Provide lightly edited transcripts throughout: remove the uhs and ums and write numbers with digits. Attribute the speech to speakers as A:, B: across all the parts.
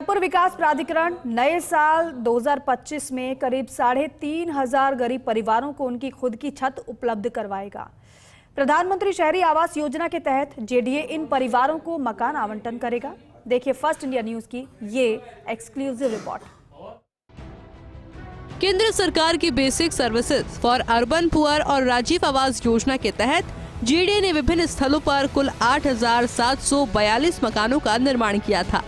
A: जयपुर विकास प्राधिकरण नए साल 2025 में करीब 3,500 गरीब परिवारों को उनकी खुद की छत उपलब्ध करवाएगा। प्रधानमंत्री शहरी आवास योजना के तहत जेडीए इन परिवारों को मकान आवंटन करेगा। देखिए फर्स्ट इंडिया न्यूज की ये एक्सक्लूसिव रिपोर्ट।
B: केंद्र सरकार की basic services for urban poor और राजीव आवास योजना के तहत जेडीए ने विभिन्न स्थलों पर कुल 8,742 मकानों का निर्माण किया था।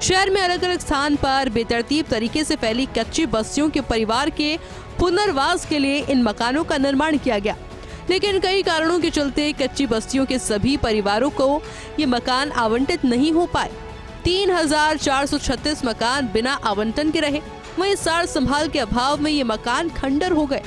B: शहर में अलग अलग स्थान पर बेतरतीब तरीके से फैली कच्ची बस्तियों के परिवार के पुनर्वास के लिए इन मकानों का निर्माण किया गया, लेकिन कई कारणों के चलते कच्ची बस्तियों के सभी परिवारों को ये मकान आवंटित नहीं हो पाए। 3,436 मकान बिना आवंटन के रहे। वहीं सार संभाल के अभाव में ये मकान खंडर हो गए।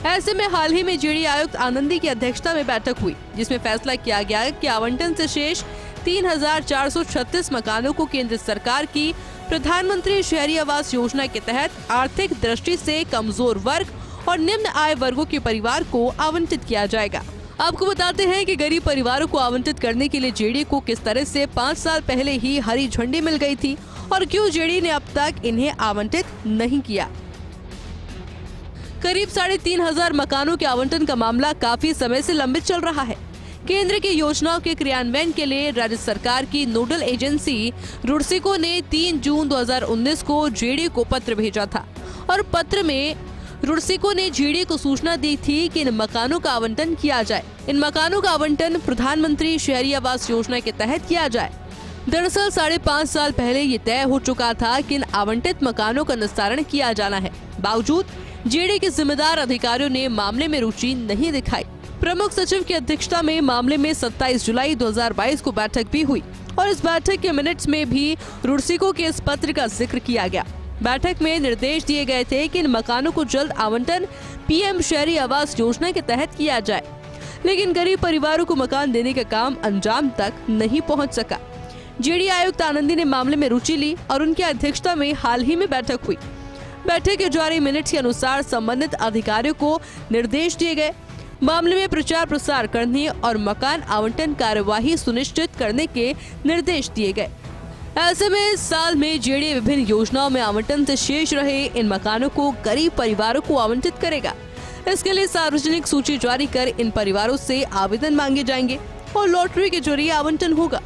B: ऐसे में हाल ही में जेडीए आयुक्त आनंदी की अध्यक्षता में बैठक हुई, जिसमें फैसला किया गया कि आवंटन से शेष 3,436 मकानों को केंद्र सरकार की प्रधानमंत्री शहरी आवास योजना के तहत आर्थिक दृष्टि से कमजोर वर्ग और निम्न आय वर्गों के परिवार को आवंटित किया जाएगा। आपको बताते हैं कि गरीब परिवारों को आवंटित करने के लिए जेडीए को किस तरह से 5 साल पहले ही हरी झंडी मिल गई थी और क्यों जेडीए ने अब तक इन्हें आवंटित नहीं किया। करीब 3,500 मकानों के आवंटन का मामला काफी समय से लंबित चल रहा है। केंद्र की योजनाओं के क्रियान्वयन के लिए राज्य सरकार की नोडल एजेंसी रुड़सिको ने 3 जून 2019 को जेडीए को पत्र भेजा था और पत्र में रुड़सिको ने जेडीए को सूचना दी थी कि इन मकानों का आवंटन किया जाए। इन मकानों का आवंटन प्रधानमंत्री शहरी आवास योजना के तहत किया जाए। दरअसल 5.5 साल पहले ये तय हो चुका था कि इन आवंटित मकानों का निस्तारण किया जाना है। बावजूद जेडीए के जिम्मेदार अधिकारियों ने मामले में रुचि नहीं दिखाई। प्रमुख सचिव की अध्यक्षता में मामले में 27 जुलाई 2022 को बैठक भी हुई और इस बैठक के मिनट्स में भी रुड़सिको के इस पत्र का जिक्र किया गया। बैठक में निर्देश दिए गए थे कि इन मकानों को जल्द आवंटन पीएम शहरी आवास योजना के तहत किया जाए, लेकिन गरीब परिवारों को मकान देने का काम अंजाम तक नहीं पहुंच सका। जेडीए आयुक्त आनंदी ने मामले में रुचि ली और उनकी अध्यक्षता में हाल ही में बैठक हुई। बैठक के जारी मिनट्स के अनुसार संबंधित अधिकारियों को निर्देश दिए गए मामले में प्रचार प्रसार करने और मकान आवंटन कार्यवाही सुनिश्चित करने के निर्देश दिए गए। ऐसे में इस साल में जेडीए विभिन्न योजनाओं में आवंटन से शेष रहे इन मकानों को गरीब परिवारों को आवंटित करेगा। इसके लिए सार्वजनिक सूची जारी कर इन परिवारों से आवेदन मांगे जाएंगे और लॉटरी के जरिए आवंटन होगा।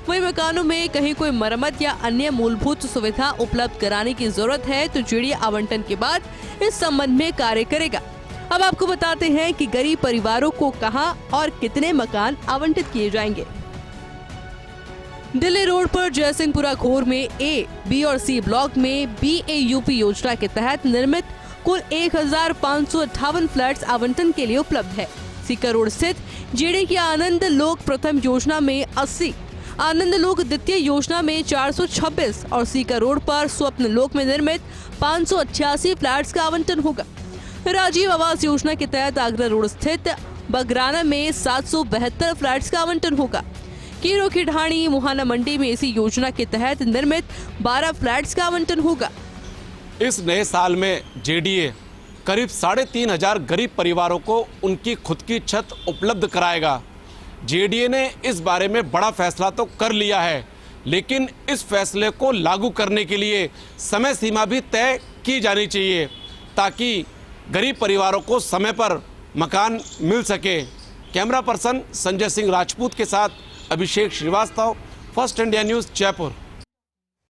B: वही मकानों में कहीं कोई मरम्मत या अन्य मूलभूत सुविधा उपलब्ध कराने की जरूरत है तो जेडीए आवंटन के बाद इस संबंध में कार्य करेगा। अब आपको बताते हैं कि गरीब परिवारों को कहां और कितने मकान आवंटित किए जाएंगे। दिल्ली रोड पर जयसिंहपुरा घोर में ए, बी और सी ब्लॉक में BAUP योजना के तहत निर्मित कुल 1,558 फ्लैट्स आवंटन के लिए उपलब्ध है। सीकर रोड स्थित जेडीए की आनंद लोक प्रथम योजना में 80, आनंद लोक द्वितीय योजना में 426 और सीकर रोड पर स्वप्न लोक में निर्मित 588 फ्लैट्स का आवंटन होगा। राजीव आवास योजना के तहत आगरा रोड स्थित बगराना में 772 फ्लैट्स का आवंटन होगा। कीरो की ढाणी मुहाना मंडी में इसी योजना के तहत निर्मित 12 फ्लैट्स का आवंटन होगा।
C: इस नए साल में जेडीए करीब 3,500 गरीब परिवारों को उनकी खुद की छत उपलब्ध कराएगा। जेडीए ने इस बारे में बड़ा फैसला तो कर लिया है, लेकिन इस फैसले को लागू करने के लिए समय सीमा भी तय की जानी चाहिए ताकि गरीब परिवारों को समय पर मकान मिल सके। कैमरा पर्सन संजय सिंह राजपूत के साथ Abhishek Srivastava, First India News, Jaipur.